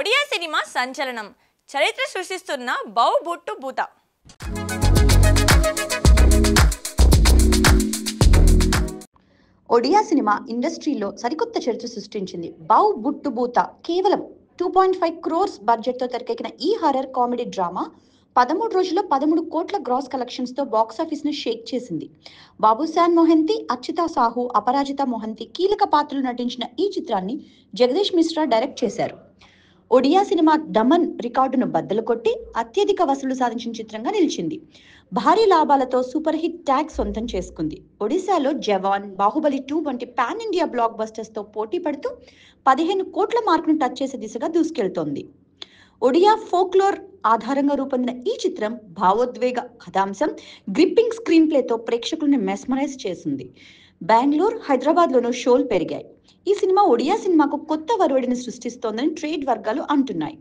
Odia cinema సంచలనం చరిత్ర సృష్టిస్తున్న బౌ బుట్టు బూత. Odia cinema ఇండస్ట్రీలో సరికొత్త చరిత్ర సృష్టించింది. బౌ బుట్టు బూత కేవలం 2.5 crores బడ్జెట్తో తెరకెక్కిన ఈ హారర్ కామెడీ డ్రామా 13 రోజుల్లో 13 కోట్ల గ్రాస్ కలెక్షన్స్తో బాక్సాఫీస్ను షేక్ చేసింది. బాబుశాన్ మొహంతి, అర్చితా సాహు, అపరాజిత మొహంతి కీలక పాత్రలు నటించిన ఈ చిత్రాన్ని జగదీష్ మిశ్రా డైరెక్ట్ చేశారు. ఒడియా సినిమా దమన్ రికార్డును బద్దలు కొట్టి అత్యధిక వసూలు సాధించిన చిత్రంగా నిలిచింది. భారీ లాభాలతో సూపర్ హిట్ ట్యాగ్ సొంతం చేసుకుంది. ఒడిశాలో జవాన్, బాహుబలి 2 వంటి పాన్ ఇండియా బ్లాక్ బస్టర్స్తో పోటీ పడుతూ 15 కోట్ల మార్కును టచ్ చేసే దిశగా దూసుకెళ్తోంది. ఒడియా ఫోక్లోర్ ఆధారంగా రూపొందిన ఈ చిత్రం భావోద్వేగ కథాంశం, గ్రిప్పింగ్ స్క్రీన్ ప్లేతో ప్రేక్షకులను మెస్మరైజ్ చేసింది. బెంగళూరు, హైదరాబాద్లోనూ షోలు పెరిగాయి. ఈ సినిమా ఒడియా సినిమాకు కొత్త వరవడిని సృష్టిస్తోందని ట్రేడ్ వర్గాలు అంటున్నాయి.